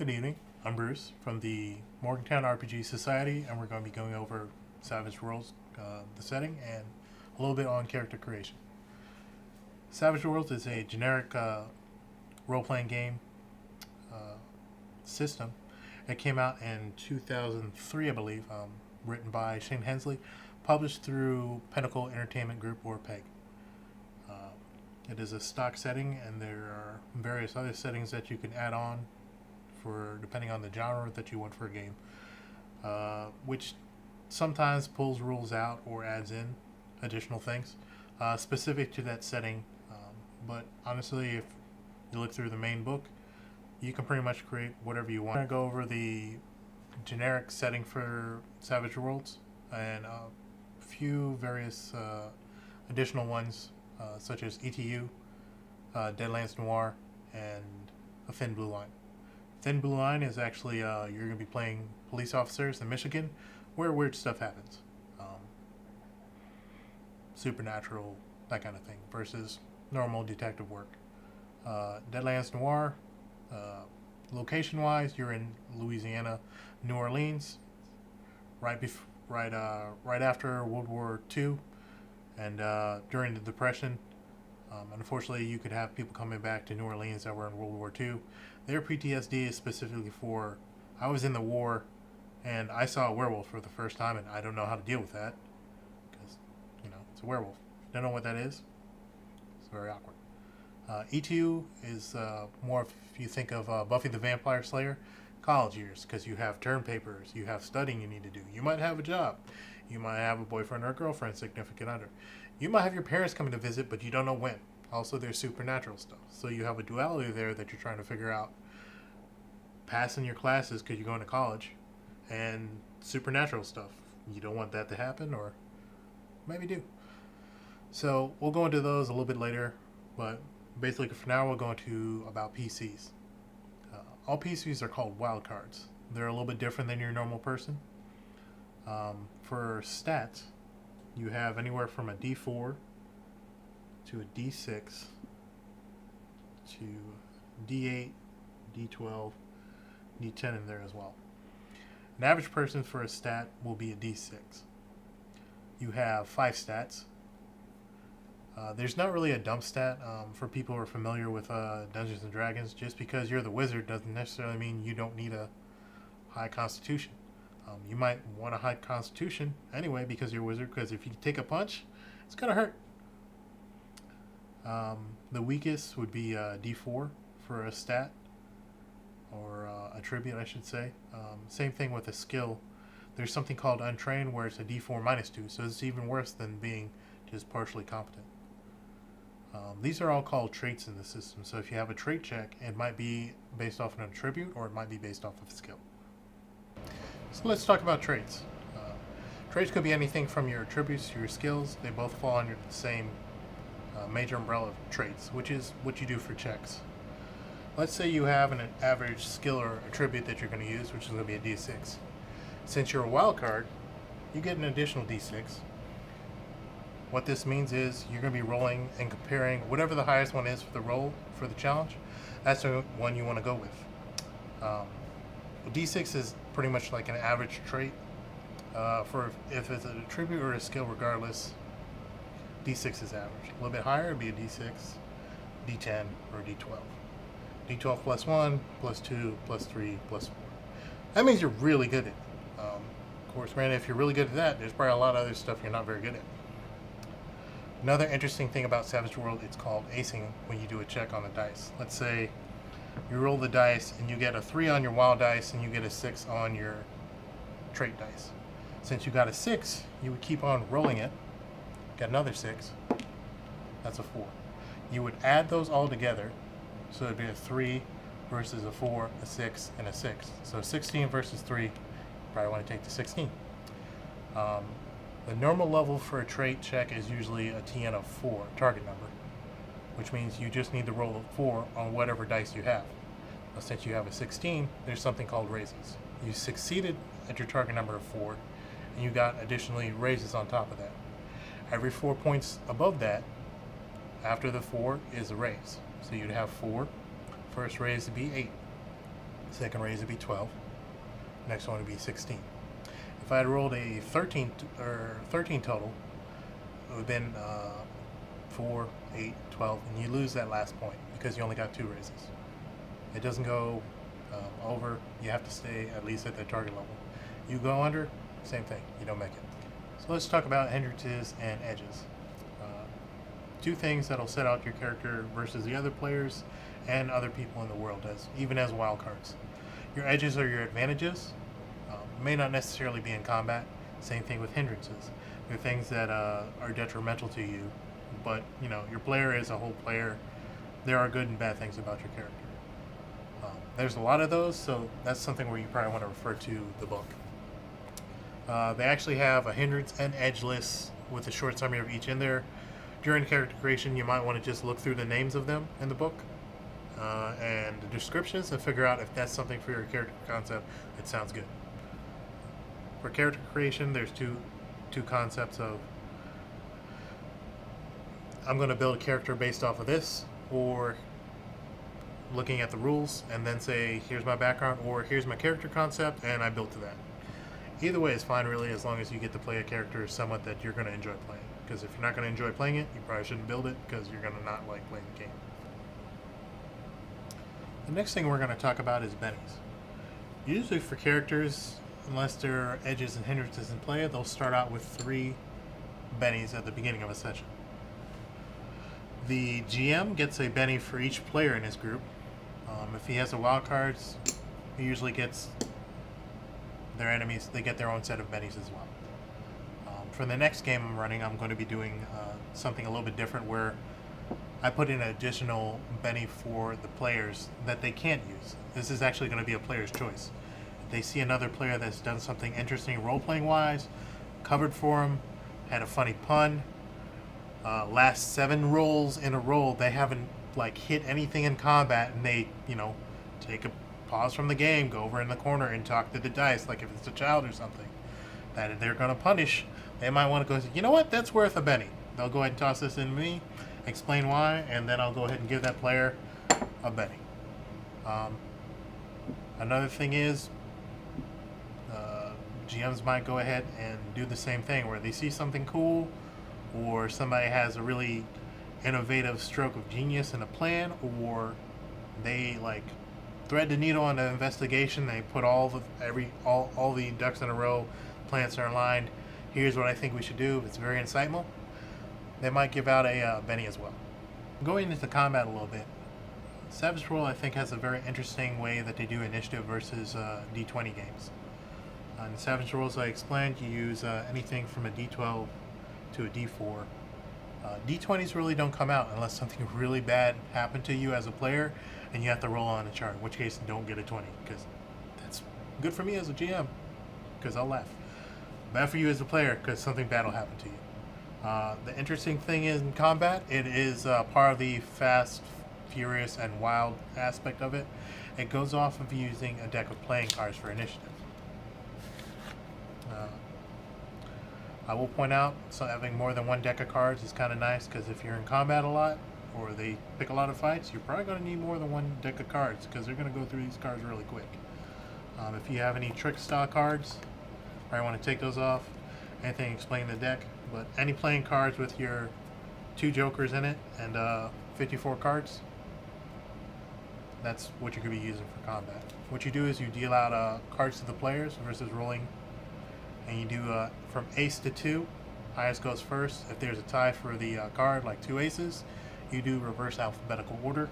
Good evening. I'm Bruce from the Morgantown RPG Society, and we're going to be going over Savage Worlds, the setting, and a little bit on character creation. Savage Worlds is a generic role-playing game system. It came out in 2003, I believe, written by Shane Hensley, published through Pinnacle Entertainment Group, or PEG. It is a stock setting, and there are various other settings that you can add on for depending on the genre that you want for a game, which sometimes pulls rules out or adds in additional things specific to that setting. But honestly, if you look through the main book, you can pretty much create whatever you want. I'm going to go over the generic setting for Savage Worlds and a few various additional ones such as ETU, Deadlands Noir, and a Thin Blue Line. Thin Blue Line is actually you're going to be playing police officers in Michigan where weird stuff happens. Supernatural, that kind of thing, versus normal detective work. Deadlands Noir, location-wise, you're in Louisiana, New Orleans, right after World War II, and during the Depression. Unfortunately, you could have people coming back to New Orleans that were in World War II. Their PTSD is specifically for, I was in the war and I saw a werewolf for the first time and I don't know how to deal with that because, it's a werewolf. Don't know what that is. It's very awkward. E2 is more if you think of Buffy the Vampire Slayer, college years, because you have term papers, you have studying you need to do. You might have a job. You might have a boyfriend or a girlfriend, significant other. You might have your parents coming to visit, but you don't know when. Also, there's supernatural stuff. So you have a duality there that you're trying to figure out. Passing your classes because you're going to college, and supernatural stuff. You don't want that to happen, or maybe do. So we'll go into those a little bit later, but basically for now we'll go into about PCs. All PCs are called wildcards. They're a little bit different than your normal person. For stats, you have anywhere from a D4 to a D6 to D8, D12, D10 in there as well. An average person for a stat will be a D6. You have 5 stats. There's not really a dump stat for people who are familiar with Dungeons & Dragons. Just because you're the wizard doesn't necessarily mean you don't need a high constitution. You might want a high constitution anyway because you're a wizard, because if you take a punch, it's going to hurt. The weakest would be D4 for a stat, or a tribute, I should say. Same thing with a skill. There's something called Untrained where it's a D4 minus 2, so it's even worse than being just partially competent. These are all called traits in the system, so if you have a trait check, it might be based off an attribute or it might be based off of a skill. So let's talk about traits. Traits could be anything from your attributes to your skills. They both fall under the same major umbrella of traits, which is what you do for checks. Let's say you have an average skill or attribute that you're going to use, which is going to be a D6. Since you're a wild card, you get an additional D6. What this means is you're going to be rolling and comparing whatever the highest one is for the roll for the challenge. That's the one you want to go with. D6 is pretty much like an average trait. For if it's an attribute or a skill, regardless, D6 is average. A little bit higher would be a D6, D10, or a D12. D12 plus 1, plus 2, plus 3, plus 4. That means you're really good at it. Of course, granted, if you're really good at that, there's probably a lot of other stuff you're not very good at. Another interesting thing about Savage World, it's called acing when you do a check on the dice. Let's say you roll the dice and you get a 3 on your wild dice and you get a 6 on your trait dice. Since you got a 6, you would keep on rolling it, get another 6, that's a 4. You would add those all together, so it'd be a 3 versus a 4, a 6, and a 6. So 16 versus 3, probably want to take the 16. The normal level for a trait check is usually a TN of 4, target number, which means you just need to roll a 4 on whatever dice you have. Now, since you have a 16, there's something called raises. You succeeded at your target number of 4, and you got additionally raises on top of that. Every 4 points above that, after the 4 is a raise. So you'd have 4, first raise would be 8. Second raise would be 12. Next one would be 16. If I had rolled a 13 total, it would have been 4, 8, 12, and you lose that last point because you only got 2 raises. It doesn't go over. You have to stay at least at the target level. You go under, same thing. You don't make it. So let's talk about hindrances and edges. Two things that'll set out your character versus the other players and other people in the world, even as wild cards. Your edges are your advantages. May not necessarily be in combat. Same thing with hindrances. They're things that are detrimental to you, but your player is a whole player. There are good and bad things about your character. There's a lot of those, so that's something where you probably want to refer to the book. They actually have a hindrance and edge list with a short summary of each in there. During character creation, you might want to just look through the names of them in the book and the descriptions and figure out if that's something for your character concept that sounds good. For character creation, there's two concepts of I'm going to build a character based off of this, or looking at the rules and then say here's my background, or here's my character concept and I built to that. Either way is fine, really, as long as you get to play a character somewhat that you're going to enjoy playing. Because if you're not going to enjoy playing it, you probably shouldn't build it because you're going to not like playing the game. The next thing we're going to talk about is bennies. Usually for characters, unless there are edges and hindrances in play, they'll start out with 3 bennies at the beginning of a session. The GM gets a benny for each player in his group. If he has the wild cards, he usually gets their enemies. They get their own set of bennies as well. For the next game I'm running, I'm going to be doing something a little bit different where I put in an additional benny for the players that they can't use. This is actually going to be a player's choice. If they see another player that's done something interesting role-playing wise, covered for them, had a funny pun, last 7 rolls in a row they haven't hit anything in combat, and they take a pause from the game, go over in the corner and talk to the dice like if it's a child or something that they're going to punish, they might want to go, you know what, that's worth a benny. They'll go ahead and toss this in me, explain why, and then I'll go ahead and give that player a benny. Another thing is GMs might go ahead and do the same thing where they see something cool or somebody has a really innovative stroke of genius in a plan, or they thread the needle on an investigation. They put all the ducks in a row, plans are aligned. Here's what I think we should do. It's very insightful. They might give out a benny as well. Going into combat a little bit, Savage World I think has a very interesting way that they do initiative versus D20 games. In Savage Worlds, I explained, you use anything from a D12 to a D4. D20s really don't come out unless something really bad happened to you as a player and you have to roll on a chart, in which case don't get a 20, because that's good for me as a GM, because I'll laugh. Bad for you as a player, because something bad will happen to you. The interesting thing is in combat, it is part of the fast, furious, and wild aspect of it. It goes off of using a deck of playing cards for initiative. I will point out, so having more than one deck of cards is kind of nice, because if you're in combat a lot, or they pick a lot of fights, you're probably going to need more than one deck of cards, because they're going to go through these cards really quick. If you have any trick style cards, I want to take those off. Anything explain the deck, but any playing cards with your 2 jokers in it and 54 cards, that's what you're going to be using for combat. What you do is you deal out cards to the players versus rolling, and you do from ace to 2. Highest goes first. If there's a tie for the card, like 2 aces, you do reverse alphabetical order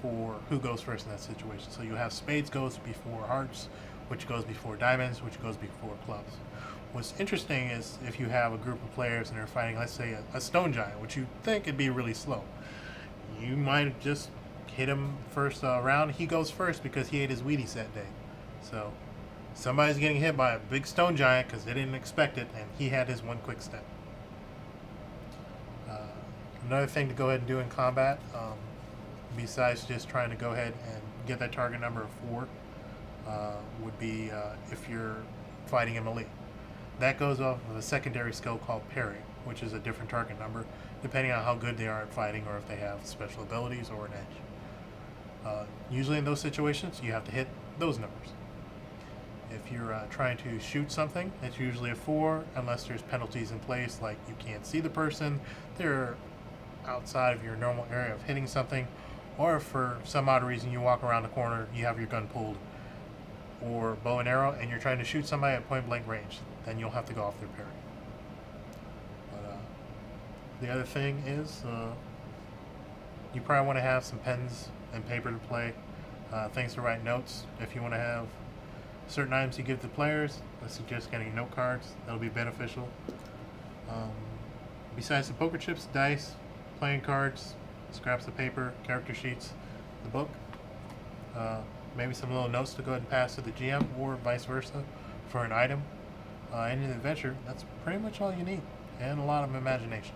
for who goes first in that situation. So you have spades goes before hearts, which goes before diamonds, which goes before clubs. What's interesting is if you have a group of players and they're fighting, let's say, a stone giant, which you think would be really slow. You might just hit him first round. He goes first because he ate his Wheaties that day. So somebody's getting hit by a big stone giant because they didn't expect it, and he had his one quick step. Another thing to go ahead and do in combat, besides just trying to go ahead and get that target number of 4, would be if you're fighting a melee. That goes off of a secondary skill called parry, which is a different target number depending on how good they are at fighting or if they have special abilities or an edge. Usually in those situations, you have to hit those numbers. If you're trying to shoot something, it's usually a 4, unless there's penalties in place, like you can't see the person, they're outside of your normal area of hitting something, or if for some odd reason you walk around the corner, you have your gun pulled, or bow and arrow, and you're trying to shoot somebody at point blank range, then you'll have to go off their parry. But the other thing is, you probably want to have some pens and paper to play, things to write notes. If you want to have certain items you give to players, I suggest getting note cards. That'll be beneficial. Besides the poker chips, dice, playing cards, scraps of paper, character sheets, the book, maybe some little notes to go ahead and pass to the GM, or vice versa for an item. In an adventure, that's pretty much all you need, and a lot of imagination.